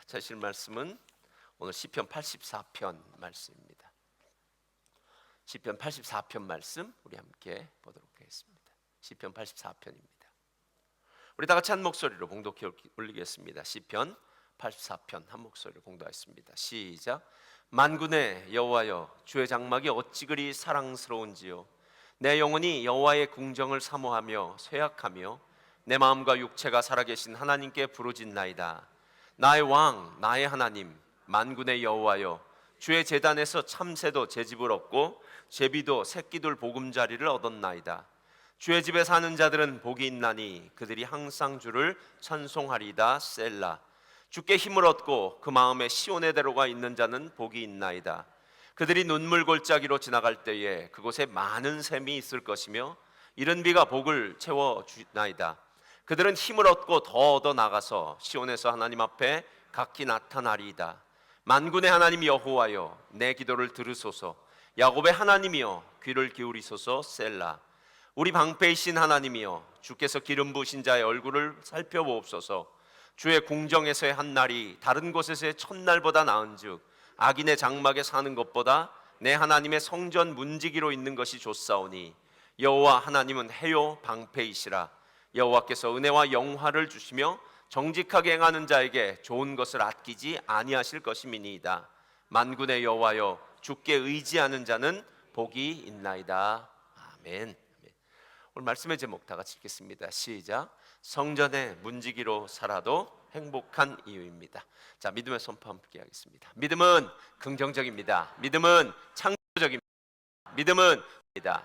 사실 말씀은 오늘 시편 84편 말씀입니다. 시편 84편 말씀 우리 함께 보도록 하겠습니다. 시편 84편입니다. 우리 다 같이 한 목소리로 봉독해 올리겠습니다. 시편 84편 한 목소리로 공독하겠습니다. 시작. 만군의 여호와여, 주의 장막이 어찌 그리 사랑스러운지요. 내 영혼이 여호와의 궁정을 사모하며 쇠약하며 내 마음과 육체가 살아계신 하나님께 부르짖나이다. 나의 왕, 나의 하나님, 만군의 여호와여, 주의 제단에서 참새도 제 집을 얻고 제비도 새끼들 보금자리를 얻었나이다. 주의 집에 사는 자들은 복이 있나니 그들이 항상 주를 찬송하리다. 셀라. 주께 힘을 얻고 그 마음에 시온의 대로가 있는 자는 복이 있나이다. 그들이 눈물 골짜기로 지나갈 때에 그곳에 많은 샘이 있을 것이며 이른 비가 복을 채워주나이다. 그들은 힘을 얻고 더 얻어 나가서 시온에서 하나님 앞에 각기 나타나리이다. 만군의 하나님 여호와여, 내 기도를 들으소서. 야곱의 하나님이여, 귀를 기울이소서. 셀라. 우리 방패이신 하나님이여, 주께서 기름 부으신 자의 얼굴을 살펴보옵소서. 주의 궁정에서의 한 날이 다른 곳에서의 첫날보다 나은즉 악인의 장막에 사는 것보다 내 하나님의 성전 문지기로 있는 것이 좋사오니 여호와 하나님은 해요 방패이시라. 여호와께서 은혜와 영화를 주시며 정직하게 행하는 자에게 좋은 것을 아끼지 아니하실 것임이니이다. 만군의 여호와여, 주께 의지하는 자는 복이 있나이다. 아멘. 오늘 말씀의 제목 다 같이 읽겠습니다. 시작. 성전의 문지기로 살아도 행복한 이유입니다. 자, 믿음의 선포 함께 하겠습니다. 믿음은 긍정적입니다. 믿음은 창조적입니다. 믿음은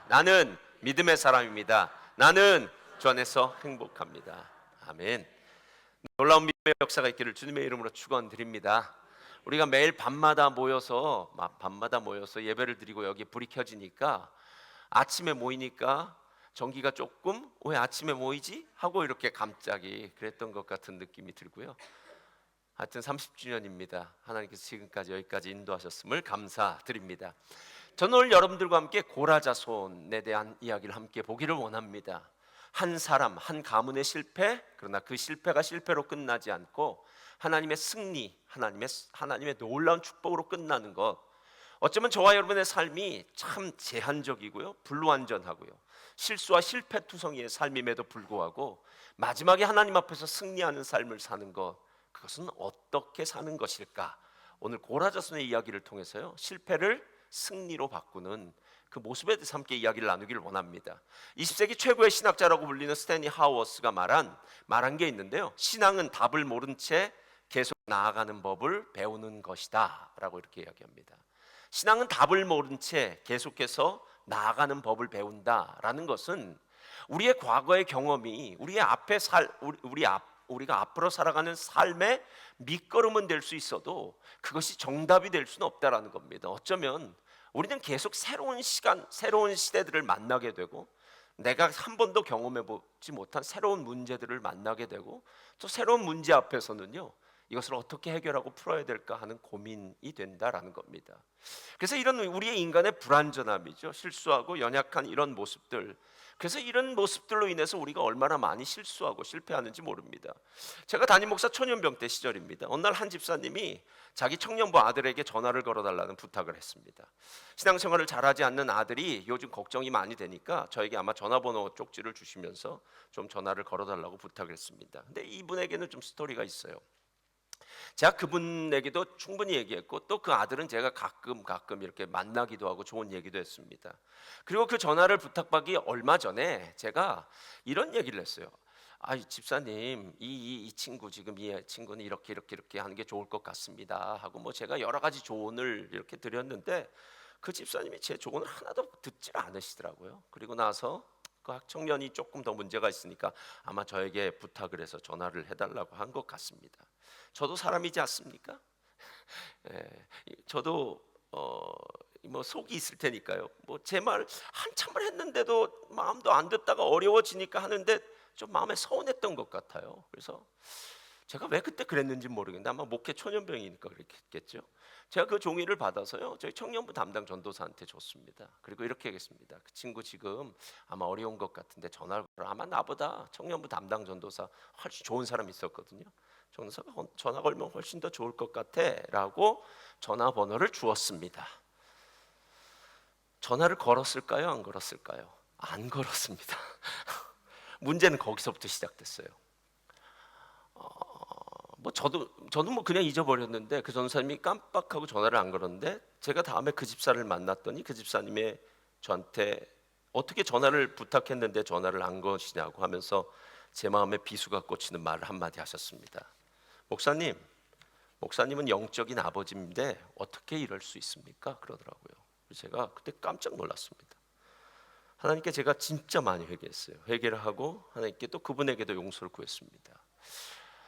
나는 믿음의 사람입니다. 나는 주 안에서 행복합니다. 아멘. 놀라운 믿음의 역사가 있기를 주님의 이름으로 축원드립니다. 우리가 매일 밤마다 모여서 예배를 드리고 여기 불이 켜지니까 아침에 모이니까 전기가 조금 왜 아침에 모이지? 하고 이렇게 갑자기 그랬던 것 같은 느낌이 들고요. 하여튼 30주년입니다. 하나님께서 지금까지 여기까지 인도하셨음을 감사드립니다. 저는 오늘 여러분들과 함께 고라자손에 대한 이야기를 함께 보기를 원합니다. 한 사람, 한 가문의 실패, 그러나 그 실패가 실패로 끝나지 않고 하나님의 승리, 하나님의 놀라운 축복으로 끝나는 것. 어쩌면 저와 여러분의 삶이 참 제한적이고요, 불완전하고요, 실수와 실패투성이의 삶임에도 불구하고 마지막에 하나님 앞에서 승리하는 삶을 사는 것, 그것은 어떻게 사는 것일까? 오늘 고라자손의 이야기를 통해서요, 실패를 승리로 바꾸는 그 모습에 대해서 함께 이야기를 나누기를 원합니다. 20세기 최고의 신학자라고 불리는 스탠리 하워스가 말한 게 있는데요, 신앙은 답을 모른 채 계속 나아가는 법을 배우는 것이다 라고 이렇게 이야기합니다. 신앙은 답을 모른 채 계속해서 나아가는 법을 배운다라는 것은 우리의 과거의 경험이 우리가 앞으로 살아가는 삶의 밑거름은 될 수 있어도 그것이 정답이 될 수는 없다라는 겁니다. 어쩌면 우리는 계속 새로운 시간, 새로운 시대들을 만나게 되고 내가 한 번도 경험해 보지 못한 새로운 문제들을 만나게 되고 또 새로운 문제 앞에서는요, 이것을 어떻게 해결하고 풀어야 될까 하는 고민이 된다라는 겁니다. 그래서 이런 우리의 인간의 불완전함이죠, 실수하고 연약한 이런 모습들, 그래서 이런 모습들로 인해서 우리가 얼마나 많이 실수하고 실패하는지 모릅니다. 제가 담임 목사 초년병 때 시절입니다. 어느 날 한 집사님이 자기 청년부 아들에게 전화를 걸어달라는 부탁을 했습니다. 신앙생활을 잘하지 않는 아들이 요즘 걱정이 많이 되니까 저에게 아마 전화번호 쪽지를 주시면서 좀 전화를 걸어달라고 부탁을 했습니다. 근데 이분에게는 좀 스토리가 있어요. 제가 그분에게도 충분히 얘기했고 또 그 아들은 제가 가끔 이렇게 만나기도 하고 좋은 얘기도 했습니다. 그리고 그 전화를 부탁받기 얼마 전에 제가 이런 얘기를 했어요. 집사님, 이 친구 지금 이 친구는 이렇게 하는 게 좋을 것 같습니다 하고 뭐 제가 여러 가지 조언을 이렇게 드렸는데 그 집사님이 제 조언을 하나도 듣질 않으시더라고요. 그리고 나서 그 청년이 조금 더 문제가 있으니까 아마 저에게 부탁을 해서 전화를 해달라고 한 것 같습니다. 저도 사람이지 않습니까? 저도 뭐 속이 있을 테니까요. 뭐 제 말 한참을 했는데도 마음도 안 듣다가 어려워지니까 하는데 좀 마음에 서운했던 것 같아요. 그래서 제가 왜 그때 그랬는지 모르겠는데 아마 목회 초년병이니까 그랬겠죠. 제가 그 종이를 받아서요, 저희 청년부 담당 전도사한테 줬습니다. 그리고 이렇게 하겠습니다. 그 친구 지금 아마 어려운 것 같은데 전화를 걸어. 아마 나보다 청년부 담당 전도사 훨씬 좋은 사람이 있었거든요. 전도사가 전화 걸면 훨씬 더 좋을 것 같아 라고 전화번호를 주었습니다. 전화를 걸었을까요? 안 걸었을까요? 안 걸었습니다. 문제는 거기서부터 시작됐어요. 저도 뭐 그냥 잊어버렸는데 그 전사님이 깜빡하고 전화를 안 걸었는데 제가 다음에 그 집사를 만났더니 그 집사님이 저한테 어떻게 전화를 부탁했는데 전화를 안 거시냐고 하면서 제 마음에 비수가 꽂히는 말을 한마디 하셨습니다. 목사님은 영적인 아버지인데 어떻게 이럴 수 있습니까? 그러더라고요. 제가 그때 깜짝 놀랐습니다. 하나님께 제가 진짜 많이 회개했어요. 회개를 하고 하나님께 또 그분에게도 용서를 구했습니다.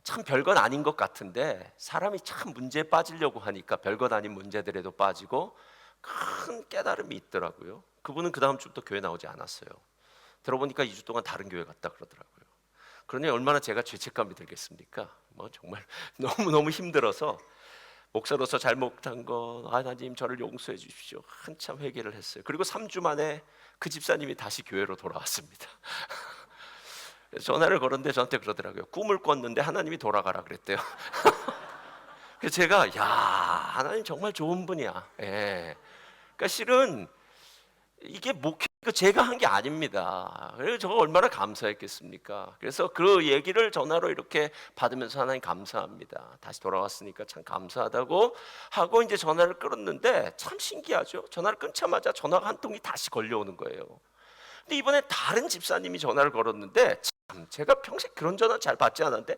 참 별건 아닌 것 같은데 사람이 참 문제에 빠지려고 하니까 별것 아닌 문제들에도 빠지고 큰 깨달음이 있더라고요. 그분은 그 다음 주부터 교회 나오지 않았어요. 들어보니까 2주 동안 다른 교회 갔다 그러더라고요. 그러니 얼마나 제가 죄책감이 들겠습니까? 뭐 정말 너무너무 힘들어서 목사로서 잘못한 거 하나님 저를 용서해 주십시오. 한참 회개를 했어요. 그리고 3주 만에 그 집사님이 다시 교회로 돌아왔습니다. 전화를 걸었는데 저한테 그러더라고요. 꿈을 꿨는데 하나님이 돌아가라 그랬대요. 그래서 제가 야 하나님 정말 좋은 분이야. 예. 그러니까 실은 이게 목회 제가 한 게 아닙니다. 그래서 저가 얼마나 감사했겠습니까? 그래서 그 얘기를 전화로 이렇게 받으면서 하나님 감사합니다. 다시 돌아왔으니까 참 감사하다고 하고 이제 전화를 끊었는데 참 신기하죠. 전화를 끊자마자 전화가 한 통이 다시 걸려오는 거예요. 근데 이번에 다른 집사님이 전화를 걸었는데 참 제가 평생 그런 전화 잘 받지 않았는데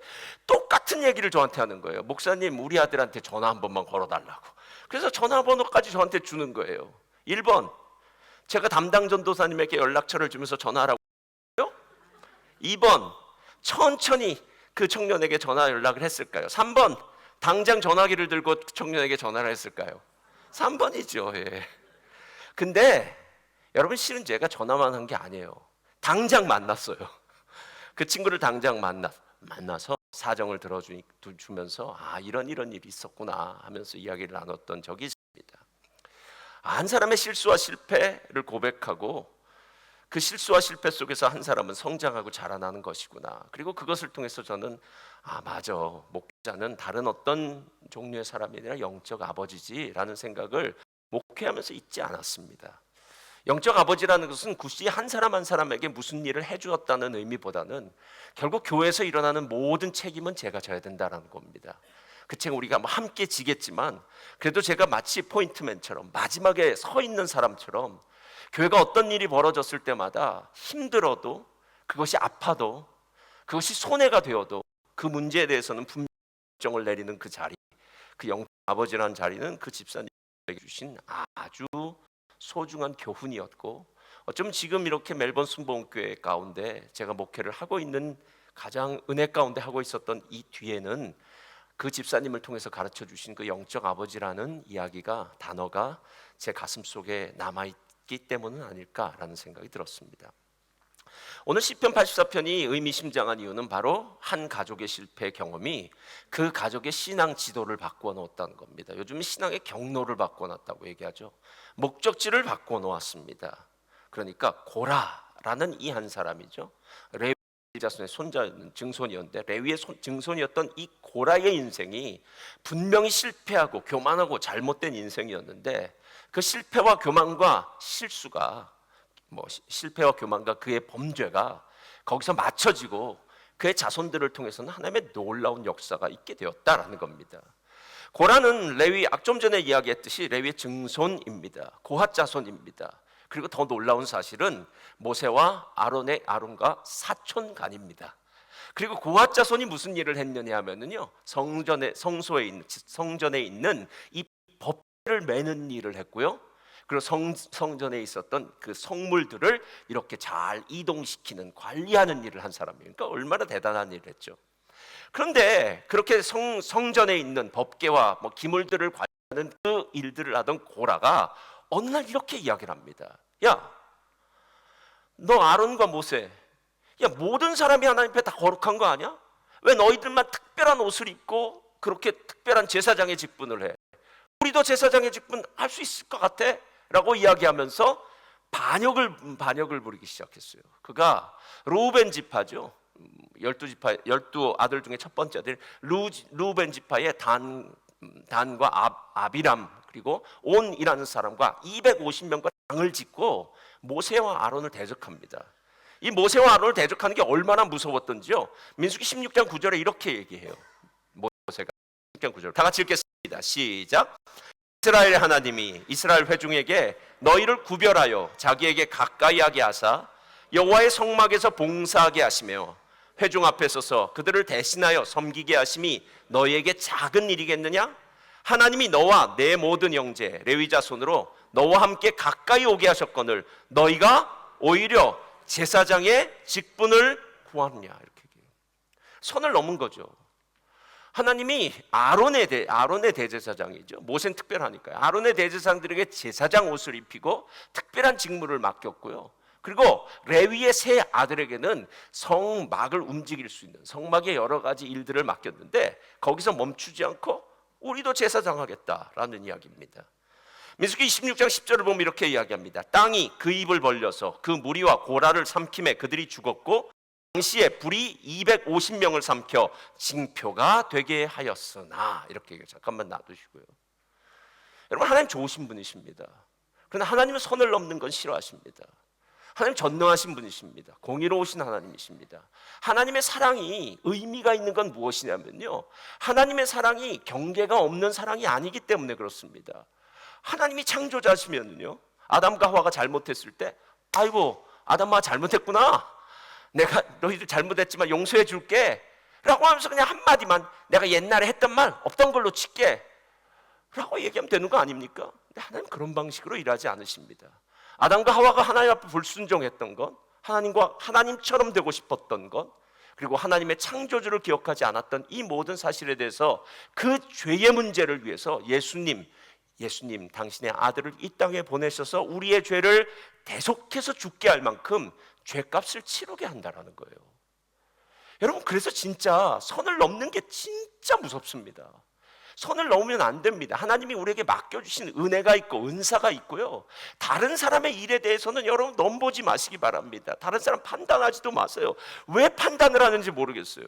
똑같은 얘기를 저한테 하는 거예요. 목사님 우리 아들한테 전화 한 번만 걸어달라고. 그래서 전화번호까지 저한테 주는 거예요. 1번 제가 담당 전도사님에게 연락처를 주면서 전화하라고 했어요. 2번 천천히 그 청년에게 전화 연락을 했을까요? 3번 당장 전화기를 들고 청년에게 전화를 했을까요? 3번이죠. 예. 근데 여러분 실은 제가 전화만 한 게 아니에요. 당장 만났어요. 그 친구를 당장 만나서 사정을 들어주면서 이런 일이 있었구나 하면서 이야기를 나눴던 적이 있습니다. 한 사람의 실수와 실패를 고백하고 그 실수와 실패 속에서 한 사람은 성장하고 자라나는 것이구나. 그리고 그것을 통해서 저는 맞아, 목회자는 다른 어떤 종류의 사람이 아니라 영적 아버지지라는 생각을 목회하면서 잊지 않았습니다. 영적 아버지라는 것은 굳이 한 사람 한 사람에게 무슨 일을 해주었다는 의미보다는 결국 교회에서 일어나는 모든 책임은 제가 져야 된다는 겁니다. 그 책 우리가 함께 지겠지만 그래도 제가 마치 포인트맨처럼 마지막에 서 있는 사람처럼 교회가 어떤 일이 벌어졌을 때마다 힘들어도 그것이 아파도 그것이 손해가 되어도 그 문제에 대해서는 분명히 결정을 내리는 그 자리, 그 영적 아버지라는 자리는 그 집사님에게 주신 아주 소중한 교훈이었고 어쩌면 지금 이렇게 멜번 순복음교회 가운데 제가 목회를 하고 있는 가장 은혜 가운데 하고 있었던 이 뒤에는 그 집사님을 통해서 가르쳐 주신 그 영적 아버지라는 이야기가 단어가 제 가슴 속에 남아있기 때문은 아닐까라는 생각이 들었습니다. 오늘 시편 84편이 의미심장한 이유는 바로 한 가족의 실패 경험이 그 가족의 신앙 지도를 바꾸어 놓았다는 겁니다. 요즘 신앙의 경로를 바꾸어 놨다고 얘기하죠. 목적지를 바꾸어 놓았습니다. 그러니까 고라라는 이 한 사람이죠. 레위 자손의 증손이었는데 레위의 증손이었던 이 고라의 인생이 분명히 실패하고 교만하고 잘못된 인생이었는데 그 실패와 교만과 실수가 실패와 교만과 그의 범죄가 거기서 맞춰지고 그의 자손들을 통해서는 하나님의 놀라운 역사가 있게 되었다라는 겁니다. 고라는 레위 좀 전에 이야기했듯이 레위의 증손입니다. 고핫 자손입니다. 그리고 더 놀라운 사실은 모세와 아론과 사촌간입니다. 그리고 고핫 자손이 무슨 일을 했느냐 하면은요 성전에 있는 이 법궤를 매는 일을 했고요. 그리고 성전에 있었던 그 성물들을 이렇게 잘 이동시키는 관리하는 일을 한 사람이에요. 그러니까 얼마나 대단한 일을 했죠. 그런데 그렇게 성전에 있는 법궤와 기물들을 관리하는 그 일들을 하던 고라가 어느 날 이렇게 이야기를 합니다. 야, 너 아론과 모세, 모든 사람이 하나님 앞에 다 거룩한 거 아니야? 왜 너희들만 특별한 옷을 입고 그렇게 특별한 제사장의 직분을 해? 우리도 제사장의 직분 할 수 있을 것 같아? 라고 이야기하면서 반역을 부리기 시작했어요. 그가 르우벤 지파죠. 열두 아들 중에 첫 번째 아들 루벤 지파의 단과 아비람 그리고 온이라는 사람과 250명과 당을 짓고 모세와 아론을 대적합니다. 이 모세와 아론을 대적하는 게 얼마나 무서웠던지요. 민수기 16장 9절에 이렇게 얘기해요. 모세가 16장 9절 다 같이 읽겠습니다. 시작. 이스라엘 하나님이 이스라엘 회중에게 너희를 구별하여 자기에게 가까이 하게 하사 여호와의 성막에서 봉사하게 하시며 회중 앞에 서서 그들을 대신하여 섬기게 하심이 너희에게 작은 일이겠느냐? 하나님이 너와 내 모든 형제 레위 자손으로 너와 함께 가까이 오게 하셨거늘 너희가 오히려 제사장의 직분을 구하느냐 이렇게 얘기해요. 선을 넘은 거죠. 하나님이 아론의 대제사장이죠. 모세는 특별하니까요. 아론의 대제사장들에게 제사장 옷을 입히고 특별한 직무를 맡겼고요. 그리고 레위의 세 아들에게는 성막을 움직일 수 있는 성막의 여러 가지 일들을 맡겼는데 거기서 멈추지 않고 우리도 제사장 하겠다라는 이야기입니다. 민수기 26장 10절을 보면 이렇게 이야기합니다. 땅이 그 입을 벌려서 그 무리와 고라를 삼킴에 그들이 죽었고 당시에 불이 250명을 삼켜 징표가 되게 하였으나 이렇게 얘기해요. 잠깐만 놔두시고요. 여러분 하나님 좋으신 분이십니다. 그러나 하나님은 선을 넘는 건 싫어하십니다. 하나님 전능하신 분이십니다. 공의로우신 하나님이십니다. 하나님의 사랑이 의미가 있는 건 무엇이냐면요, 하나님의 사랑이 경계가 없는 사랑이 아니기 때문에 그렇습니다. 하나님이 창조자시면요, 아담과 하와가 잘못했을 때 아이고 아담아 잘못했구나, 내가 너희들 잘못했지만 용서해 줄게 라고 하면서 그냥 한마디만 내가 옛날에 했던 말 없던 걸로 칠게 라고 얘기하면 되는 거 아닙니까? 근데 하나님 그런 방식으로 일하지 않으십니다. 아담과 하와가 하나님 앞에 불순종했던 것, 하나님과 하나님처럼 되고 싶었던 것, 그리고 하나님의 창조주를 기억하지 않았던 이 모든 사실에 대해서 그 죄의 문제를 위해서 예수님 당신의 아들을 이 땅에 보내셔서 우리의 죄를 대속해서 죽게 할 만큼 죄값을 치르게 한다라는 거예요. 여러분 그래서 진짜 선을 넘는 게 진짜 무섭습니다. 선을 넘으면 안 됩니다. 하나님이 우리에게 맡겨주신 은혜가 있고 은사가 있고요, 다른 사람의 일에 대해서는 여러분 넘보지 마시기 바랍니다. 다른 사람 판단하지도 마세요. 왜 판단을 하는지 모르겠어요.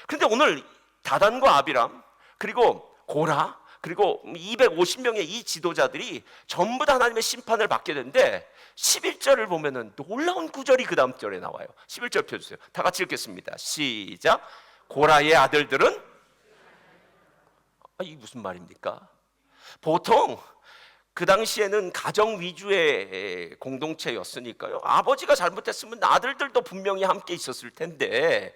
그런데 오늘 다단과 아비람 그리고 고라 그리고 250명의 이 지도자들이 전부 다 하나님의 심판을 받게 되는데 11절을 보면은 놀라운 구절이 그 다음 절에 나와요. 11절 펴주세요. 다 같이 읽겠습니다. 시작. 고라의 아들들은 이게 무슨 말입니까? 보통 그 당시에는 가정 위주의 공동체였으니까요, 아버지가 잘못했으면 아들들도 분명히 함께 있었을 텐데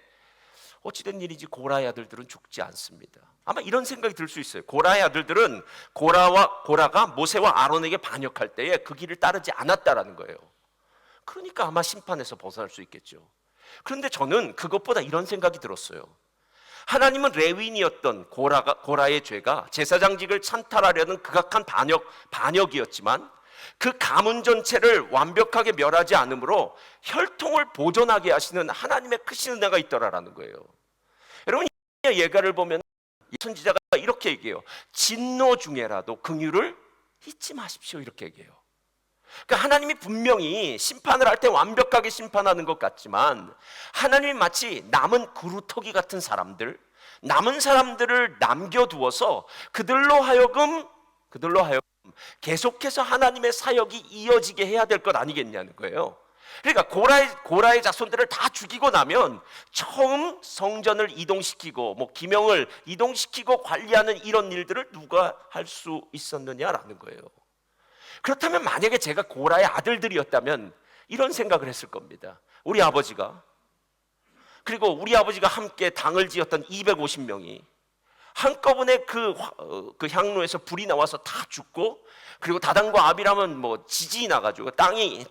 어찌된 일인지 고라의 아들들은 죽지 않습니다. 아마 이런 생각이 들 수 있어요. 고라의 아들들은 고라가 모세와 아론에게 반역할 때에 그 길을 따르지 않았다라는 거예요. 그러니까 아마 심판에서 벗어날 수 있겠죠. 그런데 저는 그것보다 이런 생각이 들었어요. 하나님은 레위인이었던 고라의 죄가 제사장직을 찬탈하려는 극악한 반역이었지만 그 가문 전체를 완벽하게 멸하지 않으므로 혈통을 보존하게 하시는 하나님의 크신 은혜가 있더라라는 거예요. 여러분 이 예가를 보면 선지자가 이렇게 얘기해요. 진노 중에라도 긍휼을 잊지 마십시오 이렇게 얘기해요. 그러니까 하나님이 분명히 심판을 할 때 완벽하게 심판하는 것 같지만 하나님이 마치 남은 그루터기 같은 사람들, 남은 사람들을 남겨두어서 그들로 하여금 계속해서 하나님의 사역이 이어지게 해야 될 것 아니겠냐는 거예요. 그러니까 고라의 자손들을 다 죽이고 나면 처음 성전을 이동시키고 기명을 이동시키고 관리하는 이런 일들을 누가 할 수 있었느냐라는 거예요. 그렇다면 만약에 제가 고라의 아들들이었다면 이런 생각을 했을 겁니다. 우리 아버지가 함께 당을 지었던 250명이 한꺼번에 그 향로에서 불이 나와서 다 죽고, 그리고 다단과 아비람은 지진이 나가지고 땅이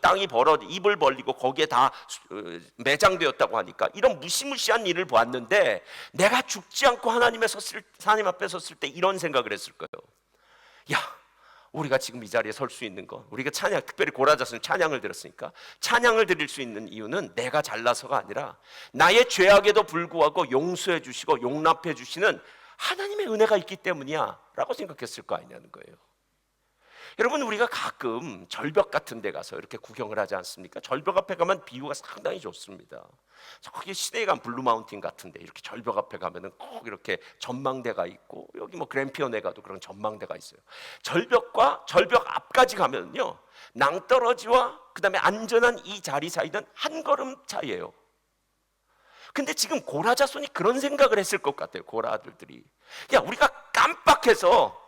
입을 벌리고 거기에 다 매장되었다고 하니까 이런 무시무시한 일을 보았는데 내가 죽지 않고 하나님 앞에 섰을 때 이런 생각을 했을 거예요. 야, 우리가 지금 이 자리에 설 수 있는 거, 우리가 특별히 고라 자손 찬양을 들었으니까 찬양을 드릴 수 있는 이유는 내가 잘나서가 아니라 나의 죄악에도 불구하고 용서해 주시고 용납해 주시는 하나님의 은혜가 있기 때문이야 라고 생각했을 거 아니냐는 거예요. 여러분, 우리가 가끔 절벽 같은 데 가서 이렇게 구경을 하지 않습니까? 절벽 앞에 가면 뷰가 상당히 좋습니다. 저기 시내에 간 블루마운틴 같은데 이렇게 절벽 앞에 가면은 꼭 이렇게 전망대가 있고, 여기 뭐 그랜피언에 가도 그런 전망대가 있어요. 절벽과 절벽 앞까지 가면요, 낭떠러지와 그다음에 안전한 이 자리 사이는 한 걸음 차이예요. 근데 지금 고라 자손이 그런 생각을 했을 것 같아요. 고라 아들들이, 야, 우리가 깜빡해서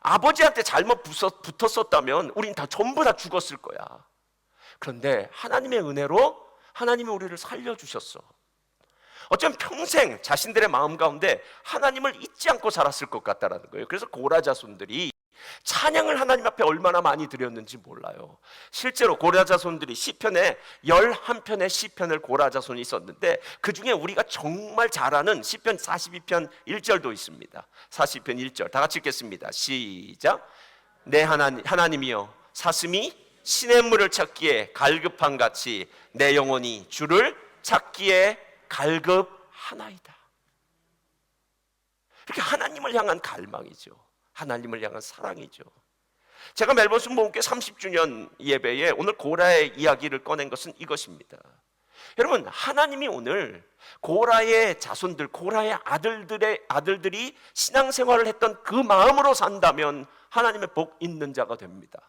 아버지한테 잘못 붙었었다면 우린 다 전부 다 죽었을 거야. 그런데 하나님의 은혜로 하나님이 우리를 살려주셨어. 어쩌면 평생 자신들의 마음 가운데 하나님을 잊지 않고 살았을 것 같다라는 거예요. 그래서 고라 자손들이 찬양을 하나님 앞에 얼마나 많이 드렸는지 몰라요. 실제로 고라 자손들이 시편에 11편의 시편을 고라 자손이 있었는데, 그 중에 우리가 정말 잘 아는 시편 42편 1절도 있습니다. 42편 1절 다 같이 읽겠습니다. 시작. 내 하나님이여, 사슴이 시냇물을 찾기에 갈급한 같이 내 영혼이 주를 찾기에 갈급하나이다. 이렇게 하나님을 향한 갈망이죠. 하나님을 향한 사랑이죠. 제가 멜번 순복음교회 30주년 예배에 오늘 고라의 이야기를 꺼낸 것은 이것입니다. 여러분, 하나님이 오늘 고라의 자손들, 고라의 아들들이 신앙생활을 했던 그 마음으로 산다면 하나님의 복 있는 자가 됩니다.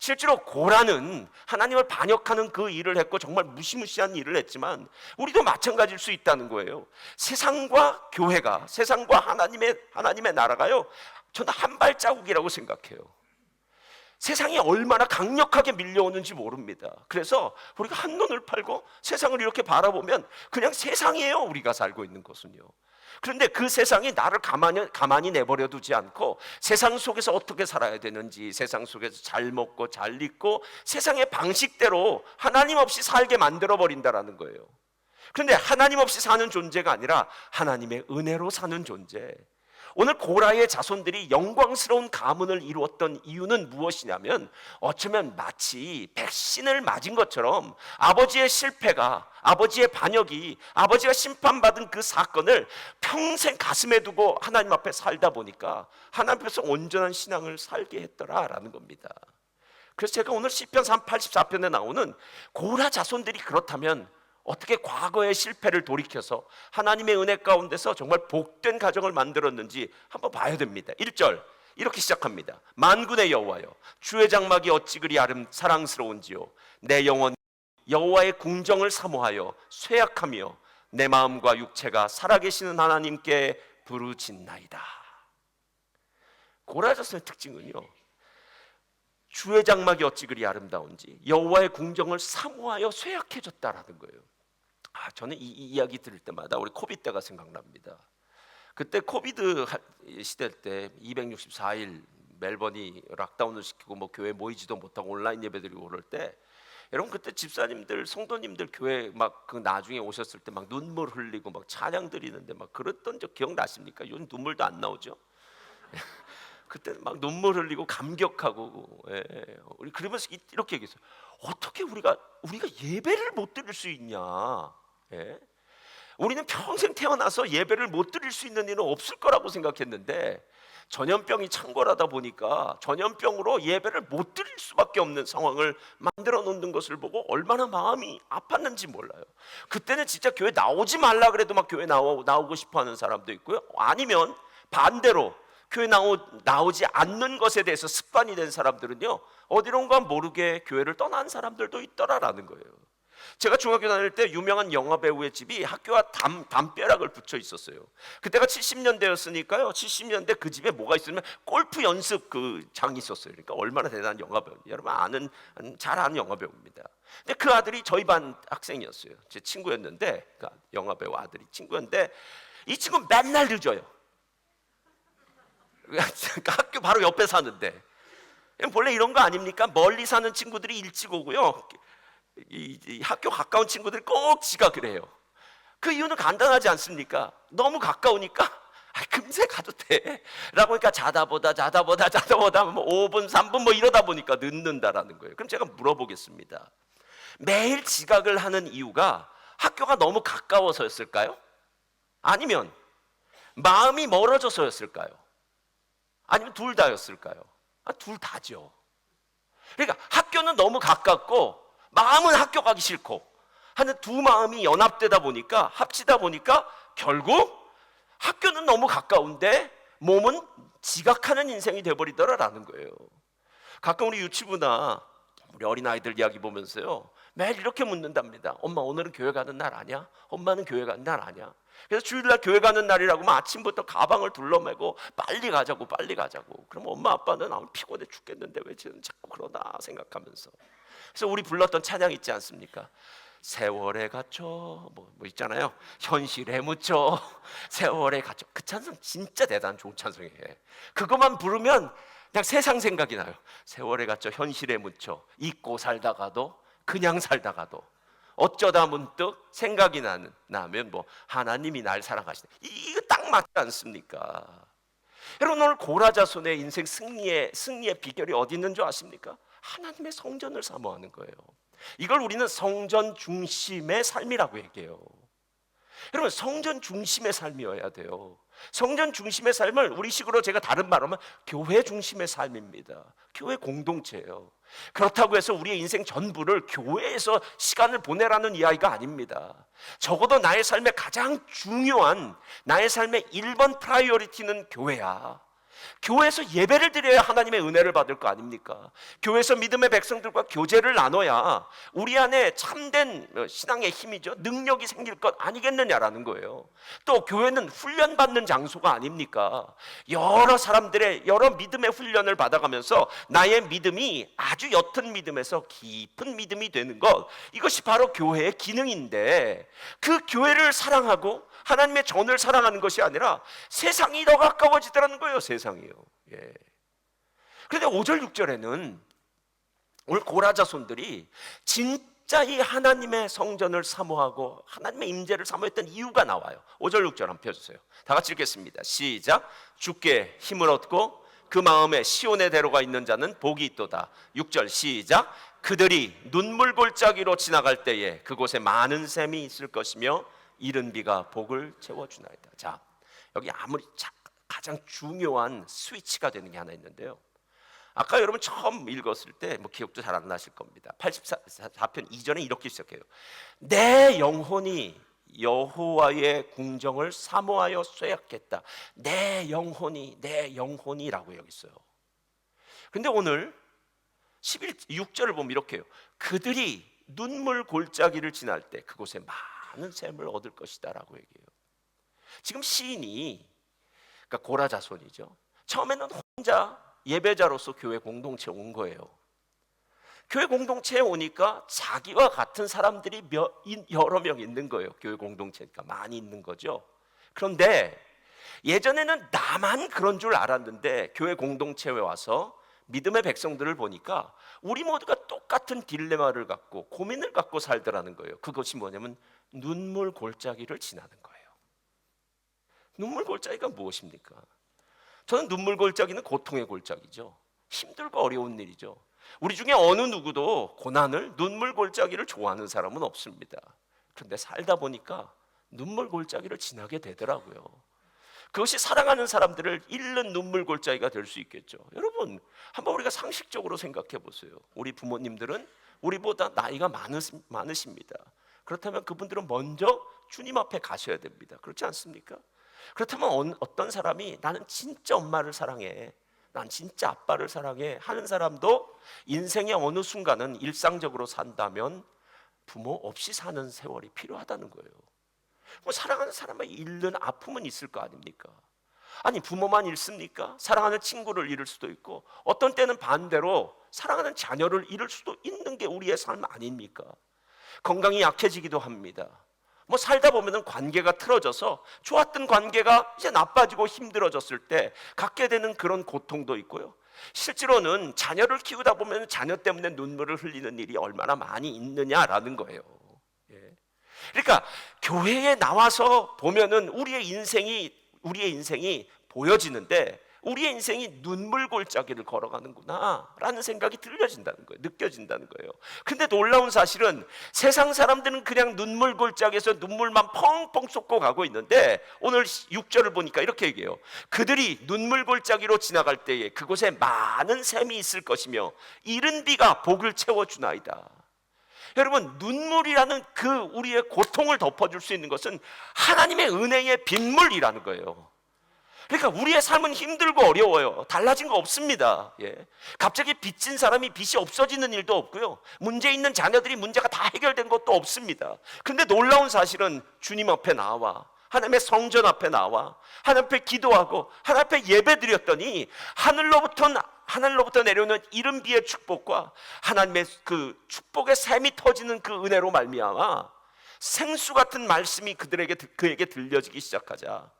실제로 고라는 하나님을 반역하는 그 일을 했고 정말 무시무시한 일을 했지만 우리도 마찬가지일 수 있다는 거예요. 세상과 교회가, 세상과 하나님의 나라가요, 저는 한 발자국이라고 생각해요. 세상이 얼마나 강력하게 밀려오는지 모릅니다. 그래서 우리가 한눈을 팔고 세상을 이렇게 바라보면 그냥 세상이에요, 우리가 살고 있는 것은요. 그런데 그 세상이 나를 가만히 내버려 두지 않고 세상 속에서 어떻게 살아야 되는지, 세상 속에서 잘 먹고 잘 입고 세상의 방식대로 하나님 없이 살게 만들어 버린다라는 거예요. 그런데 하나님 없이 사는 존재가 아니라 하나님의 은혜로 사는 존재. 오늘 고라의 자손들이 영광스러운 가문을 이루었던 이유는 무엇이냐면, 어쩌면 마치 백신을 맞은 것처럼 아버지의 실패가, 아버지의 반역이, 아버지가 심판받은 그 사건을 평생 가슴에 두고 하나님 앞에 살다 보니까 하나님 앞에서 온전한 신앙을 살게 했더라라는 겁니다. 그래서 제가 오늘 시편 84편에 나오는 고라 자손들이 그렇다면 어떻게 과거의 실패를 돌이켜서 하나님의 은혜 가운데서 정말 복된 가정을 만들었는지 한번 봐야 됩니다. 1절 이렇게 시작합니다. 만군의 여호와여, 주의 장막이 어찌 그리 사랑스러운지요. 내 영혼이 여호와의 궁정을 사모하여 쇠약하며 내 마음과 육체가 살아계시는 하나님께 부르짖나이다. 고라 자손의 특징은요, 주의 장막이 어찌 그리 아름다운지 여호와의 궁정을 사모하여 쇠약해졌다라는 거예요. 저는 이 이야기 들을 때마다 우리 코비드 때가 생각납니다. 그때 코비드 시대 때 264일 멜번이 락다운을 시키고 뭐 교회 모이지도 못하고 온라인 예배드리고 그럴 때, 여러분 그때 집사님들, 성도님들 교회 막 그 나중에 오셨을 때 막 눈물 흘리고 막 찬양 드리는데 막 그랬던 적 기억나십니까? 요즘 눈물도 안 나오죠? 그때 막 눈물 흘리고 감격하고, 우리 그러면서 이렇게 얘기했어요. 어떻게 우리가 예배를 못 드릴 수 있냐? 우리는 평생 태어나서 예배를 못 드릴 수 있는 일은 없을 거라고 생각했는데 전염병이 창궐하다 보니까 전염병으로 예배를 못 드릴 수밖에 없는 상황을 만들어 놓는 것을 보고 얼마나 마음이 아팠는지 몰라요. 그때는 진짜 교회 나오지 말라 그래도 막 교회 나오고 싶어하는 사람도 있고요. 아니면 반대로 교회 나오지 않는 것에 대해서 습관이 된 사람들은요, 어디론가 모르게 교회를 떠난 사람들도 있더라라는 거예요. 제가 중학교 다닐 때 유명한 영화배우의 집이 학교와 담벼락을 붙여 있었어요. 그때가 70년대였으니까요 70년대 그 집에 뭐가 있으면 골프 연습 그 장이 있었어요. 그러니까 얼마나 대단한 영화배우, 여러분 잘 아는 영화배우입니다. 근데 그 아들이 저희 반 학생이었어요. 제 친구였는데, 그 영화배우 아들이 친구였는데 이 친구 맨날 늦어요. 학교 바로 옆에 사는데, 본래 이런 거 아닙니까? 멀리 사는 친구들이 일찍 오고요, 이 학교 가까운 친구들이 꼭 지가 그래요. 그 이유는 간단하지 않습니까? 너무 가까우니까 금세 가도 돼 라고 하니까 자다 보다 뭐 5분 3분 뭐 이러다 보니까 늦는다라는 거예요. 그럼 제가 물어보겠습니다. 매일 지각을 하는 이유가 학교가 너무 가까워서였을까요? 아니면 마음이 멀어져서였을까요? 아니면 둘 다였을까요? 둘 다죠. 그러니까 학교는 너무 가깝고 마음은 학교 가기 싫고 하는 두 마음이 연합되다 보니까, 합치다 보니까 결국 학교는 너무 가까운데 몸은 지각하는 인생이 돼버리더라라는 거예요. 가끔 우리 유치부나 우리 어린아이들 이야기 보면서요, 매일 이렇게 묻는답니다. 엄마, 오늘은 교회 가는 날 아니야? 엄마는 교회 가는 날 아니야? 그래서 주일날 교회 가는 날이라고 하면 아침부터 가방을 둘러매고 빨리 가자고 빨리 가자고. 그럼 엄마 아빠는 피곤해 죽겠는데 왜 쟤는 자꾸 그러나 생각하면서. 그래서 우리 불렀던 찬양 있지 않습니까? 세월에 갇혀 뭐 있잖아요. 현실에 묻혀 세월에 갇혀. 그 찬송 진짜 대단한 좋은 찬송이에요. 그것만 부르면 그냥 세상 생각이 나요. 세월에 갇혀 현실에 묻혀 잊고 살다가도 그냥 살다가도 어쩌다 문득 생각이 나면 뭐 하나님이 날 사랑하시네. 이거 딱 맞지 않습니까? 여러분, 오늘 고라자손의 인생 승리의 비결이 어디 있는 줄 아십니까? 하나님의 성전을 사모하는 거예요. 이걸 우리는 성전 중심의 삶이라고 얘기해요. 여러분, 성전 중심의 삶이어야 돼요. 성전 중심의 삶을 우리식으로 제가 다른 말로 하면 교회 중심의 삶입니다. 교회 공동체예요. 그렇다고 해서 우리의 인생 전부를 교회에서 시간을 보내라는 이야기가 아닙니다. 적어도 나의 삶의 가장 중요한, 나의 삶의 1번 프라이어리티는 교회야. 교회에서 예배를 드려야 하나님의 은혜를 받을 거 아닙니까? 교회에서 믿음의 백성들과 교제를 나눠야 우리 안에 참된 신앙의 힘이죠, 능력이 생길 것 아니겠느냐라는 거예요. 또 교회는 훈련받는 장소가 아닙니까? 여러 사람들의 여러 믿음의 훈련을 받아가면서 나의 믿음이 아주 옅은 믿음에서 깊은 믿음이 되는 것, 이것이 바로 교회의 기능인데, 그 교회를 사랑하고 하나님의 전을 사랑하는 것이 아니라 세상이 더 가까워지더라는 거예요. 세상이요. 예. 그런데 5절 6절에는 오늘 고라자손들이 진짜 이 하나님의 성전을 사모하고 하나님의 임재를 사모했던 이유가 나와요. 5절 6절 한번 펴주세요. 다 같이 읽겠습니다. 시작. 주께 힘을 얻고 그 마음에 시온의 대로가 있는 자는 복이 있도다. 6절 시작. 그들이 눈물 골짜기로 지나갈 때에 그곳에 많은 샘이 있을 것이며 이른 비가 복을 채워주나이다. 자, 여기 가장 중요한 스위치가 되는 게 하나 있는데요. 아까 여러분 처음 읽었을 때 뭐 기억도 잘 안 나실 겁니다. 84편 2절에 이렇게 시작해요. 내 영혼이 여호와의 궁정을 사모하여 쇠약했다. 내 영혼이라고 여기 있어요. 근데 오늘 6절을 보면 이렇게 해요. 그들이 눈물 골짜기를 지날 때 그곳에 많은 샘을 얻을 것이다 라고 얘기해요. 지금 시인이, 그러니까 고라자손이죠, 처음에는 혼자 예배자로서 교회 공동체에 온 거예요. 교회 공동체에 오니까 자기와 같은 사람들이 여러 명 있는 거예요. 교회 공동체니까 많이 있는 거죠. 그런데 예전에는 나만 그런 줄 알았는데 교회 공동체에 와서 믿음의 백성들을 보니까 우리 모두가 똑같은 딜레마를 갖고 고민을 갖고 살더라는 거예요. 그것이 뭐냐면 눈물 골짜기를 지나는 거예요. 눈물 골짜기가 무엇입니까? 저는 눈물 골짜기는 고통의 골짜기죠. 힘들고 어려운 일이죠. 우리 중에 어느 누구도 고난을, 눈물 골짜기를 좋아하는 사람은 없습니다. 그런데 살다 보니까 눈물 골짜기를 지나게 되더라고요. 그것이 사랑하는 사람들을 잃는 눈물 골짜기가 될 수 있겠죠. 여러분, 한번 우리가 상식적으로 생각해 보세요. 우리 부모님들은 우리보다 나이가 많으십니다. 그렇다면 그분들은 먼저 주님 앞에 가셔야 됩니다. 그렇지 않습니까? 그렇다면 어떤 사람이 나는 진짜 엄마를 사랑해, 난 진짜 아빠를 사랑해 하는 사람도 인생의 어느 순간은 일상적으로 산다면 부모 없이 사는 세월이 필요하다는 거예요. 뭐 사랑하는 사람을 잃는 아픔은 있을 거 아닙니까? 아니, 부모만 잃습니까? 사랑하는 친구를 잃을 수도 있고, 어떤 때는 반대로 사랑하는 자녀를 잃을 수도 있는 게 우리의 삶 아닙니까? 건강이 약해지기도 합니다. 뭐 살다 보면은 관계가 틀어져서 좋았던 관계가 이제 나빠지고 힘들어졌을 때 갖게 되는 그런 고통도 있고요. 실제로는 자녀를 키우다 보면 자녀 때문에 눈물을 흘리는 일이 얼마나 많이 있느냐라는 거예요. 예. 그러니까 교회에 나와서 보면은 우리의 인생이 보여지는데 우리의 인생이 눈물 골짜기를 걸어가는구나 라는 생각이 들려진다는 거예요. 느껴진다는 거예요. 근데 놀라운 사실은 세상 사람들은 그냥 눈물 골짜기에서 눈물만 펑펑 쏟고 가고 있는데 오늘 6절을 보니까 이렇게 얘기해요. 그들이 눈물 골짜기로 지나갈 때에 그곳에 많은 샘이 있을 것이며 이른 비가 복을 채워주나이다. 여러분, 눈물이라는 그 우리의 고통을 덮어줄 수 있는 것은 하나님의 은혜의 빗물이라는 거예요. 그러니까 우리의 삶은 힘들고 어려워요. 달라진 거 없습니다. 예. 갑자기 빚진 사람이 빚이 없어지는 일도 없고요. 문제 있는 자녀들이 문제가 다 해결된 것도 없습니다. 근데 놀라운 사실은 주님 앞에 나와, 하나님의 성전 앞에 나와 하나님 앞에 기도하고 하나님 앞에 예배드렸더니 하늘로부터 내려오는 이른 비의 축복과 하나님의 그 축복의 샘이 터지는 그 은혜로 말미암아 생수 같은 말씀이 그에게 들려지기 시작하자,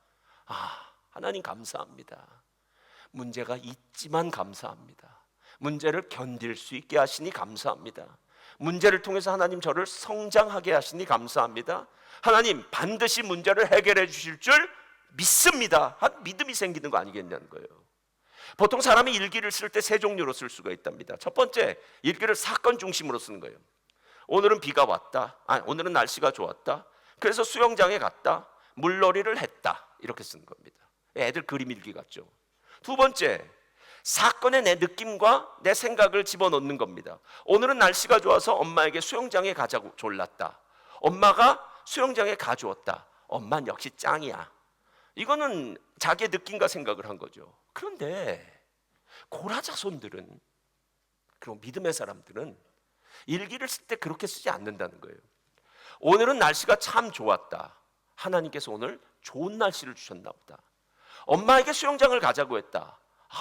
하나님 감사합니다. 문제가 있지만 감사합니다. 문제를 견딜 수 있게 하시니 감사합니다. 문제를 통해서 하나님 저를 성장하게 하시니 감사합니다. 하나님 반드시 문제를 해결해 주실 줄 믿습니다. 한 믿음이 생기는 거 아니겠냐는 거예요. 보통 사람이 일기를 쓸 때 세 종류로 쓸 수가 있답니다. 첫 번째, 일기를 사건 중심으로 쓰는 거예요. 오늘은 비가 왔다. 오늘은 날씨가 좋았다. 그래서 수영장에 갔다. 물놀이를 했다. 이렇게 쓰는 겁니다. 애들 그림 일기 같죠. 두 번째, 사건에 내 느낌과 내 생각을 집어넣는 겁니다. 오늘은 날씨가 좋아서 엄마에게 수영장에 가자고 졸랐다. 엄마가 수영장에 가주었다. 엄마는 역시 짱이야. 이거는 자기의 느낌과 생각을 한 거죠. 그런데 고라자손들은, 그리고 믿음의 사람들은 일기를 쓸 때 그렇게 쓰지 않는다는 거예요. 오늘은 날씨가 참 좋았다. 하나님께서 오늘 좋은 날씨를 주셨나 보다. 엄마에게 수영장을 가자고 했다.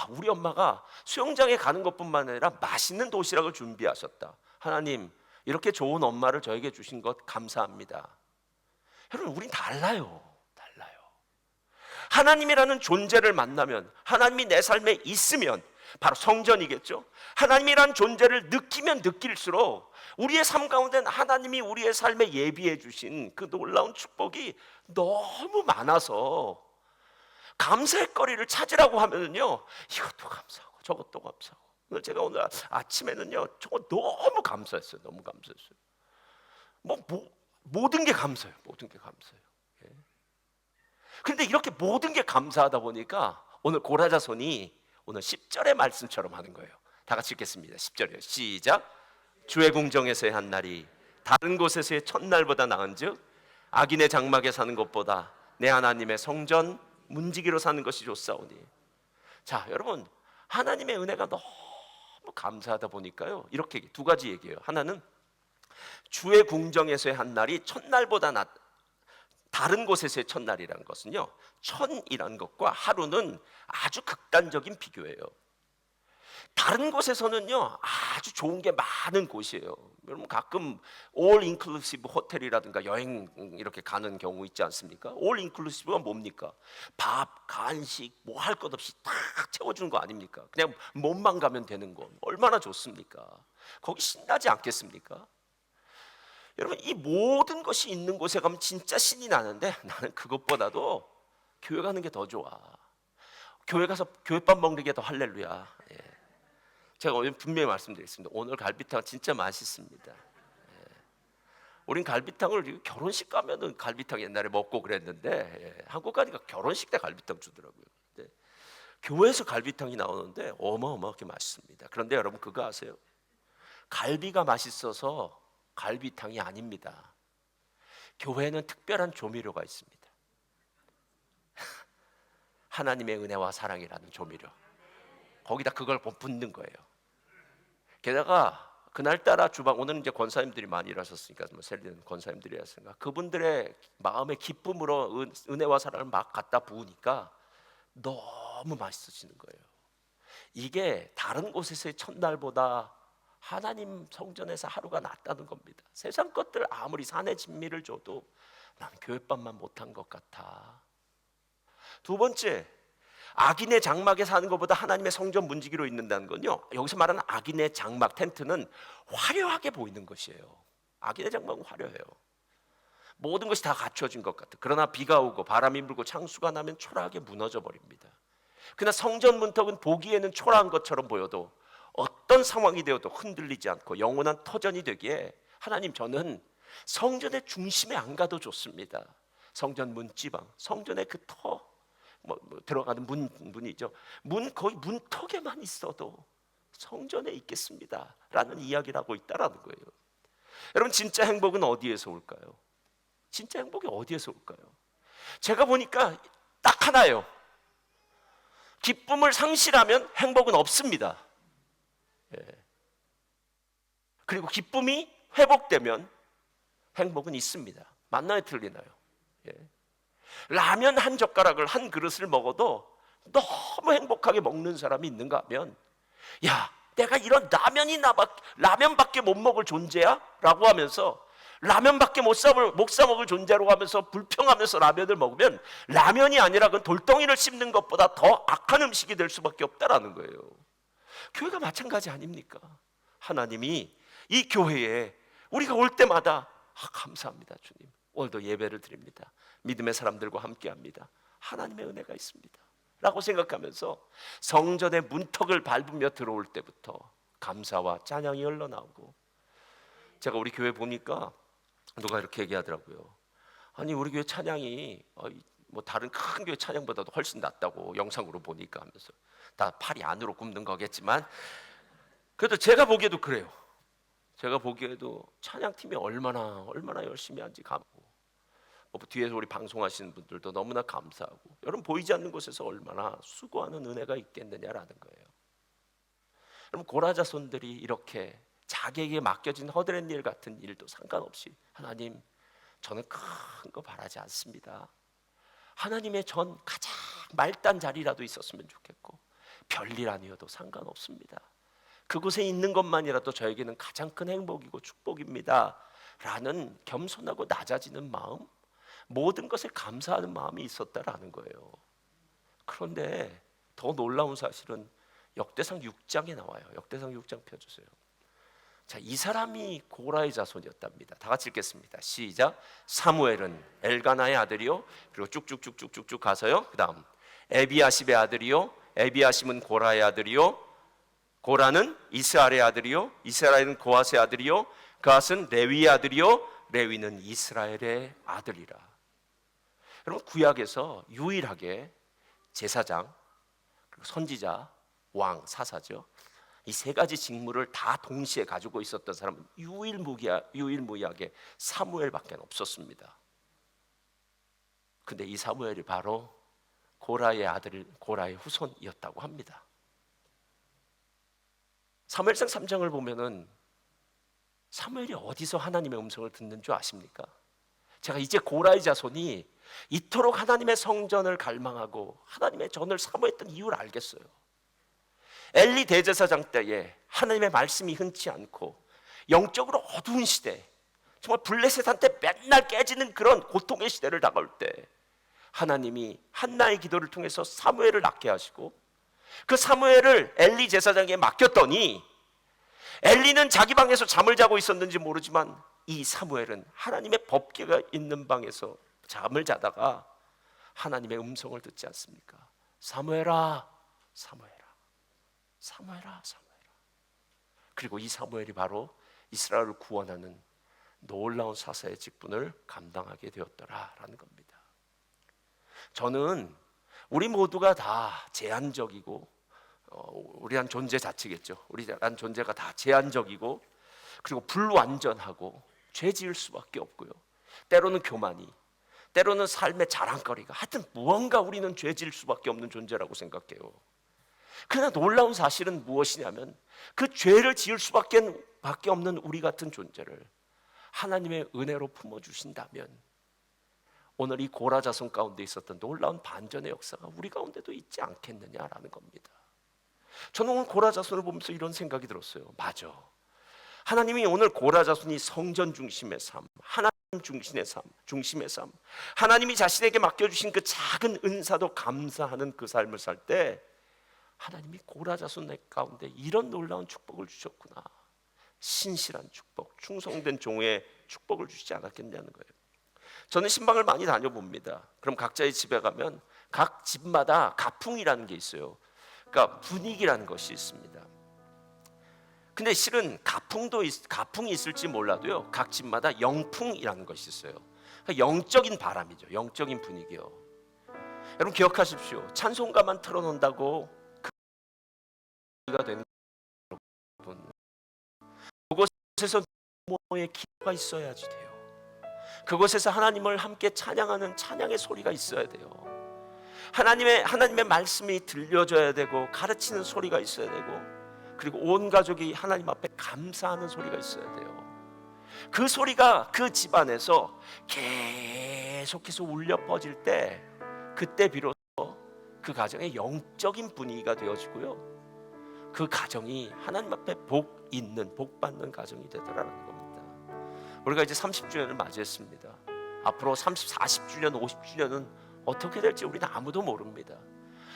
우리 엄마가 수영장에 가는 것뿐만 아니라 맛있는 도시락을 준비하셨다. 하나님, 이렇게 좋은 엄마를 저에게 주신 것 감사합니다. 여러분, 우린 달라요. 하나님이라는 존재를 만나면, 하나님이 내 삶에 있으면, 바로 성전이겠죠. 하나님이라는 존재를 느끼면 느낄수록 우리의 삶 가운데는 하나님이 우리의 삶에 예비해 주신 그 놀라운 축복이 너무 많아서 감사의 거리를 찾으라고 하면은요, 이것도 감사하고 저것도 감사하고. 제가 오늘 아침에는요, 저거 너무 감사했어요. 너무 감사했어요. 모든 게 감사해요. 모든 게 감사해요. 예. 그런데 이렇게 모든 게 감사하다 보니까 오늘 고라자손이 오늘 10절의 말씀처럼 하는 거예요. 다 같이 읽겠습니다. 10절이에요. 시작. 주의 궁정에서의 한 날이 다른 곳에서의 첫날보다 나은즉 악인의 장막에 사는 것보다 내 하나님의 성전 문지기로 사는 것이 좋사오니. 자, 여러분, 하나님의 은혜가 너무 감사하다 보니까요, 이렇게 두 가지 얘기해요. 하나는 주의 궁정에서의 한 날이 첫날보다 다른 곳에서의 첫날이라는 것은요, 천이라는 것과 하루는 아주 극단적인 비교예요. 다른 곳에서는요, 아주 좋은 게 많은 곳이에요. 여러분, 가끔 올 인클루시브 호텔이라든가 여행 이렇게 가는 경우 있지 않습니까? 올 인클루시브가 뭡니까? 밥, 간식, 뭐 할 것 없이 딱 채워주는 거 아닙니까? 그냥 몸만 가면 되는 거 얼마나 좋습니까? 거기 신나지 않겠습니까? 여러분, 이 모든 것이 있는 곳에 가면 진짜 신이 나는데, 나는 그것보다도 교회 가는 게 더 좋아. 교회 가서 교회밥 먹는 게 더 할렐루야. 예. 제가 오늘 분명히 말씀드리겠습니다. 오늘 갈비탕 진짜 맛있습니다. 예. 우린 갈비탕을 결혼식 가면은 갈비탕 옛날에 먹고 그랬는데, 예. 한국 가니까 결혼식 때 갈비탕 주더라고요. 근데 교회에서 갈비탕이 나오는데 어마어마하게 맛있습니다. 그런데 여러분, 그거 아세요? 갈비가 맛있어서 갈비탕이 아닙니다. 교회에는 특별한 조미료가 있습니다. 하나님의 은혜와 사랑이라는 조미료. 거기다 그걸 붓는 거예요. 게다가 그날따라 주방, 오늘은 이제 권사님들이 많이 일하셨으니까, 셀리는 권사님들이었으니까 그분들의 마음의 기쁨으로 은혜와 사랑을 막 갖다 부으니까 너무 맛있어지는 거예요. 이게 다른 곳에서의 첫날보다 하나님 성전에서 하루가 낫다는 겁니다. 세상 것들 아무리 산의 진미를 줘도 나는 교회밥만 못한 것 같아. 두 번째, 악인의 장막에 사는 것보다 하나님의 성전 문지기로 있는다는 건요, 여기서 말하는 악인의 장막, 텐트는 화려하게 보이는 것이에요. 악인의 장막은 화려해요. 모든 것이 다 갖춰진 것 같아. 그러나 비가 오고 바람이 불고 창수가 나면 초라하게 무너져 버립니다. 그러나 성전 문턱은 보기에는 초라한 것처럼 보여도 어떤 상황이 되어도 흔들리지 않고 영원한 터전이 되기에 하나님, 저는 성전의 중심에 안 가도 좋습니다. 성전 문지방, 성전의 그 들어가는 문이죠. 거의 문턱에만 있어도 성전에 있겠습니다 라는 이야기를 하고 있다라는 거예요. 여러분, 진짜 행복은 어디에서 올까요? 진짜 행복이 어디에서 올까요? 제가 보니까 딱 하나예요. 기쁨을 상실하면 행복은 없습니다. 예. 그리고 기쁨이 회복되면 행복은 있습니다. 맞나요, 틀리나요? 예. 라면 한 젓가락을, 한 그릇을 먹어도 너무 행복하게 먹는 사람이 있는가 하면, 야, 내가 이런 라면밖에 못 먹을 존재야? 라고 하면서, 라면밖에 못 사 먹을 존재라고 하면서 불평하면서 라면을 먹으면, 라면이 아니라 그건 돌덩이를 씹는 것보다 더 악한 음식이 될 수밖에 없다라는 거예요. 교회가 마찬가지 아닙니까? 하나님이 이 교회에 우리가 올 때마다 감사합니다 주님, 오늘도 예배를 드립니다, 믿음의 사람들과 함께합니다, 하나님의 은혜가 있습니다 라고 생각하면서 성전의 문턱을 밟으며 들어올 때부터 감사와 찬양이 흘러나오고, 제가 우리 교회 보니까 누가 이렇게 얘기하더라고요. 아니, 우리 교회 찬양이 뭐 다른 큰 교회 찬양보다도 훨씬 낫다고 영상으로 보니까 하면서, 다 팔이 안으로 굽는 거겠지만 그래도 제가 보기에도 그래요. 제가 보기에도 찬양팀이 얼마나 열심히 한지 감고, 뒤에서 우리 방송하시는 분들도 너무나 감사하고, 여러분 보이지 않는 곳에서 얼마나 수고하는 은혜가 있겠느냐라는 거예요. 여러분, 고라자손들이 이렇게 자기에게 맡겨진 허드렛 일 같은 일도 상관없이, 하나님, 저는 큰 거 바라지 않습니다, 하나님의 전 가장 말단 자리라도 있었으면 좋겠고 별일 아니어도 상관없습니다, 그곳에 있는 것만이라도 저에게는 가장 큰 행복이고 축복입니다 라는 겸손하고 낮아지는 마음, 모든 것에 감사하는 마음이 있었다라는 거예요. 그런데 더 놀라운 사실은 역대상 6장에 나와요. 역대상 6장 펴주세요. 자, 이 사람이 고라의 자손이었답니다. 다 같이 읽겠습니다. 시작. 사무엘은 엘가나의 아들이요, 그리고 쭉쭉쭉쭉쭉 가서요, 그 다음 에비아십의 아들이요, 에비아십은 고라의 아들이요, 고라는 이스라엘의 아들이요, 이스라엘은 고핫의 아들이요, 고핫은 레위의 아들이요, 레위는 이스라엘의 아들이라. 여러분, 구약에서 유일하게 제사장, 선지자, 왕, 사사죠, 이 세 가지 직무를 다 동시에 가지고 있었던 사람은 유일무이하게 사무엘밖에 없었습니다. 근데 이 사무엘이 바로 고라의 아들, 고라의 후손이었다고 합니다. 사무엘상 3장을 보면은 사무엘이 어디서 하나님의 음성을 듣는 줄 아십니까? 제가 이제 고라의 자손이 이토록 하나님의 성전을 갈망하고 하나님의 전을 사모했던 이유를 알겠어요. 엘리 대제사장 때에 하나님의 말씀이 흔치 않고 영적으로 어두운 시대, 정말 블레셋한테 맨날 깨지는 그런 고통의 시대를 다가올 때 하나님이 한나의 기도를 통해서 사무엘을 낳게 하시고, 그 사무엘을 엘리 제사장에게 맡겼더니 엘리는 자기 방에서 잠을 자고 있었는지 모르지만 이 사무엘은 하나님의 법궤가 있는 방에서 잠을 자다가 하나님의 음성을 듣지 않습니까? 사무엘아, 사무엘아, 사무엘아, 사무엘아. 그리고 이 사무엘이 바로 이스라엘을 구원하는 놀라운 사사의 직분을 감당하게 되었더라라는 겁니다. 저는 우리 모두가 다 제한적이고, 우리란 존재 자체겠죠. 우리란 존재가 다 제한적이고, 그리고 불완전하고 죄 지을 수밖에 없고요, 때로는 교만이, 때로는 삶의 자랑거리가, 하여튼 무언가 우리는 죄 지을 수밖에 없는 존재라고 생각해요. 그러나 놀라운 사실은 무엇이냐면, 그 죄를 지을 수밖에 없는 우리 같은 존재를 하나님의 은혜로 품어주신다면 오늘 이 고라 자손 가운데 있었던 놀라운 반전의 역사가 우리 가운데도 있지 않겠느냐라는 겁니다. 저는 오늘 고라 자손을 보면서 이런 생각이 들었어요. 맞아, 하나님이 오늘 고라 자손이 성전 중심의 삶, 하나님 중심의 삶, 하나님이 자신에게 맡겨주신 그 작은 은사도 감사하는 그 삶을 살 때 하나님이 고라 자손 가운데 이런 놀라운 축복을 주셨구나, 신실한 축복, 충성된 종의 축복을 주시지 않았겠냐는 거예요. 저는 신방을 많이 다녀봅니다. 그럼 각자의 집에 가면 각 집마다 가풍이라는 게 있어요. 그러니까 분위기라는 것이 있습니다. 근데 실은 가풍이 있을지 몰라도요, 각 집마다 영풍이라는 것이 있어요. 그러니까 영적인 바람이죠. 영적인 분위기요. 여러분 기억하십시오. 찬송가만 틀어놓는다고 그가 되는 여러분, 그곳에서 부모의 기도가 있어야지 돼요. 그곳에서 하나님을 함께 찬양하는 찬양의 소리가 있어야 돼요. 하나님의 말씀이 들려져야 되고, 가르치는 소리가 있어야 되고, 그리고 온 가족이 하나님 앞에 감사하는 소리가 있어야 돼요. 그 소리가 그 집안에서 계속해서 울려 퍼질 때, 그때 비로소 그 가정의 영적인 분위기가 되어지고요, 그 가정이 하나님 앞에 복 받는 가정이 되더라는 겁니다. 우리가 이제 30주년을 맞이했습니다. 앞으로 30, 40주년, 50주년은 어떻게 될지 우리는 아무도 모릅니다.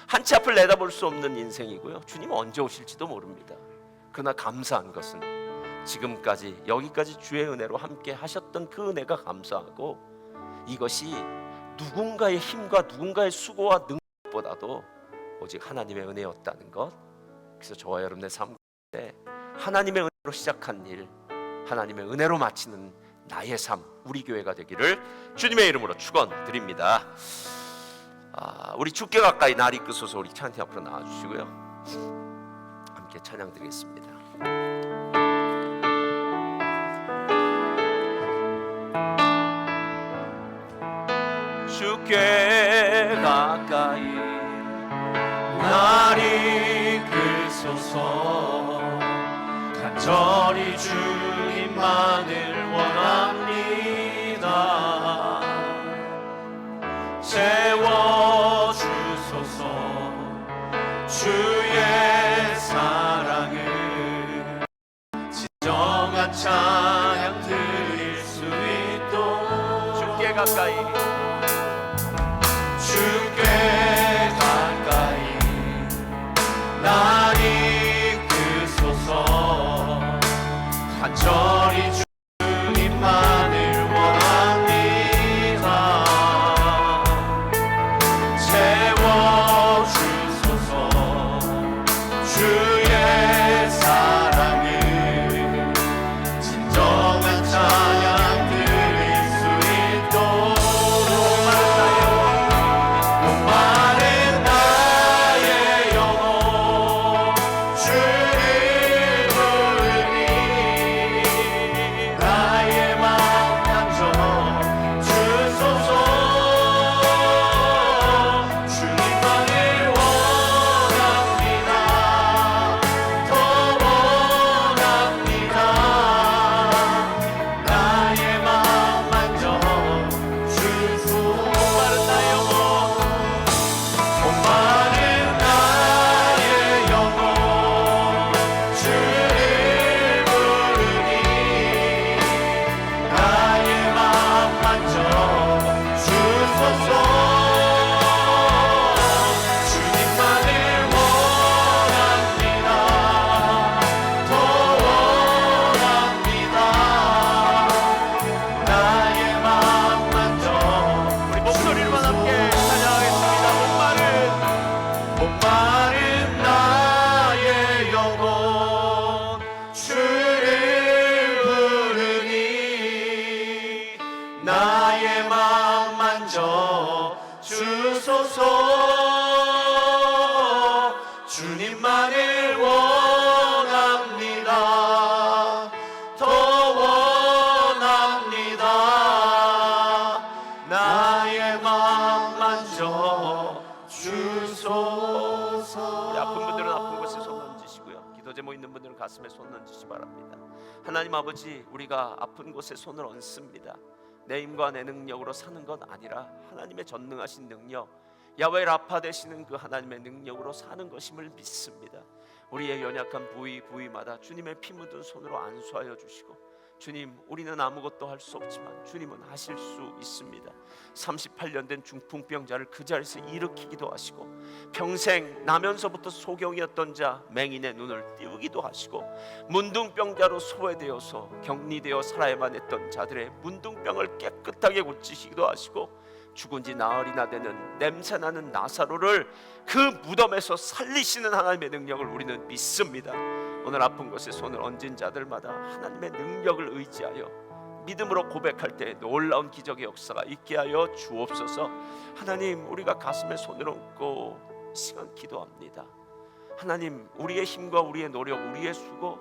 한 치 앞을 내다볼 수 없는 인생이고요, 주님 언제 오실지도 모릅니다. 그러나 감사한 것은 지금까지 여기까지 주의 은혜로 함께 하셨던 그 은혜가 감사하고, 이것이 누군가의 힘과 누군가의 수고와 능력보다도 오직 하나님의 은혜였다는 것. 그래서 저와 여러분의 삶 가운데 하나님의 은혜로 시작한 일, 하나님의 은혜로 마치는 나의 삶, 우리 교회가 되기를 주님의 이름으로 축원드립니다. 우리 주께 가까이 날 이끄소서. 우리 찬양 앞으로 나와주시고요, 함께 찬양 드리겠습니다. 주께 가까이 날 이끌소서. 간절히 주님만을 원합니다. 채워주소서. 주의 사랑을 진정한 찬양 드릴 수 있도록 주께 가까이, 주께 가까이 날 이끄소서. 간절히 주님만을 원합니다. 채워주소서. 주의 사랑을 진정한 찬양 드릴 수 있도록. 목마른 나의 영혼 주를 부르니 나의 맘 간절 주소서. 주님만을 원합니다. 더 원합니다. 나의 맘 만져 주소서. 목마른 나의 영혼, 목마른 나의 영혼 주를 부르니 나의 맘 만져 주소서. 주님만을 원합니다. 더 원합니다. 나의 맘 만져. 우리 목소리로만 함께 찬양하겠습니다. 목마른 나의 영혼 주를 부르니 나의 맘 만져 주소서. 주님만을 원합니다. 더 원합니다. 나의 맘 만져 주소서. 우리 아픈 분들은 아픈 곳에 손 얹으시고요, 기도 제목 있는 분들은 가슴에 손 얹으시 바랍니다. 하나님 아버지, 우리가 아픈 곳에 손을 얹습니다. 내 힘과 내 능력으로 사는 건 아니라 하나님의 전능하신 능력, 야훼 라파 되시는 그 하나님의 능력으로 사는 것임을 믿습니다. 우리의 연약한 부위마다 주님의 피 묻은 손으로 안수하여 주시고, 주님, 우리는 아무것도 할 수 없지만 주님은 하실 수 있습니다. 38년 된 중풍병자를 그 자리에서 일으키기도 하시고, 평생 나면서부터 소경이었던 자 맹인의 눈을 띄우기도 하시고, 문둥병자로 소외되어서 격리되어 살아야만 했던 자들의 문둥병을 깨끗하게 고치시기도 하시고, 죽은 지 나흘이나 되는 냄새나는 나사로를 그 무덤에서 살리시는 하나님의 능력을 우리는 믿습니다. 오늘 아픈 곳에 손을 얹은 자들마다 하나님의 능력을 의지하여 믿음으로 고백할 때 놀라운 기적의 역사가 있게 하여 주옵소서. 하나님, 우리가 가슴에 손을 얹고 이 시간 기도합니다. 하나님, 우리의 힘과 우리의 노력, 우리의 수고,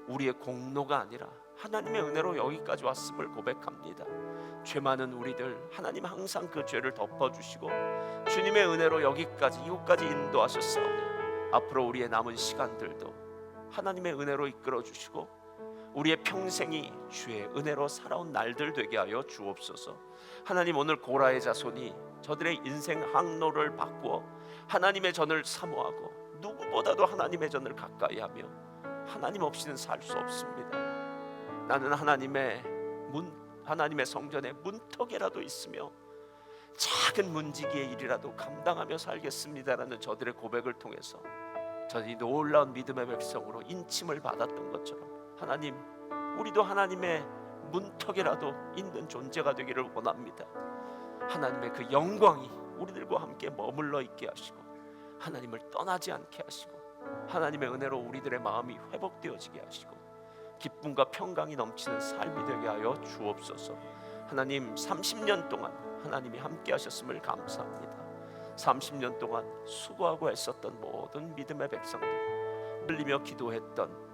우리의 공로가 아니라 하나님의 은혜로 여기까지 왔음을 고백합니다. 죄 많은 우리들, 하나님 항상 그 죄를 덮어주시고 주님의 은혜로 여기까지 이곳까지 인도하셨사오니 앞으로 우리의 남은 시간들도 하나님의 은혜로 이끌어주시고 우리의 평생이 주의 은혜로 살아온 날들 되게 하여 주옵소서. 하나님, 오늘 고라의 자손이 저들의 인생 항로를 바꾸어 하나님의 전을 사모하고 누구보다도 하나님의 전을 가까이하며 하나님 없이는 살 수 없습니다. 나는 하나님의 성전에 문턱이라도 있으며 작은 문지기의 일이라도 감당하며 살겠습니다라는 저들의 고백을 통해서 저들이 놀라운 믿음의 백성으로 인침을 받았던 것처럼 하나님, 우리도 하나님의 문턱이라도 있는 존재가 되기를 원합니다. 하나님의 그 영광이 우리들과 함께 머물러 있게 하시고 하나님을 떠나지 않게 하시고 하나님의 은혜로 우리들의 마음이 회복되어지게 하시고 기쁨과 평강이 넘치는 삶이 되게 하여 주옵소서. 하나님, 30년 동안 하나님이 함께 하셨음을 감사합니다. 30년 동안 수고하고 애썼던 모든 믿음의 백성들, 흘리며 기도했던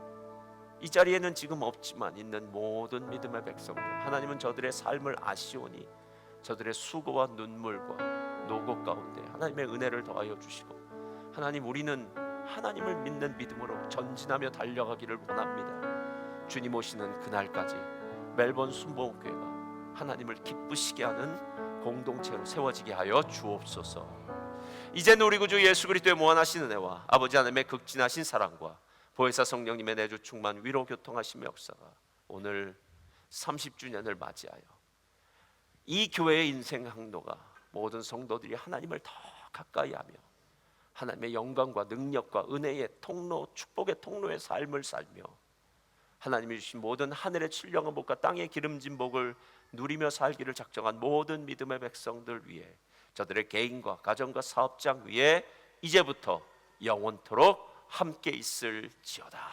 이 자리에는 지금 없지만 있는 모든 믿음의 백성들, 하나님은 저들의 삶을 아시오니 저들의 수고와 눈물과 노고 가운데 하나님의 은혜를 더하여 주시고 하나님, 우리는 하나님을 믿는 믿음으로 전진하며 달려가기를 원합니다. 주님 오시는 그날까지 멜번 순복음교회가 하나님을 기쁘시게 하는 공동체로 세워지게 하여 주옵소서. 이제는 우리 구주 예수 그리스도의 무한하신 은혜와 아버지 하나님의 극진하신 사랑과 보혜사 성령님의 내주 충만 위로 교통하심의 역사가 오늘 30주년을 맞이하여 이 교회의 인생 항로가 모든 성도들이 하나님을 더 가까이 하며 하나님의 영광과 능력과 은혜의 통로, 축복의 통로의 삶을 살며 하나님이 주신 모든 하늘의 신령한 복과 땅의 기름진 복을 누리며 살기를 작정한 모든 믿음의 백성들 위해 저들의 개인과 가정과 사업장 위에 이제부터 영원토록 함께 있을지어다.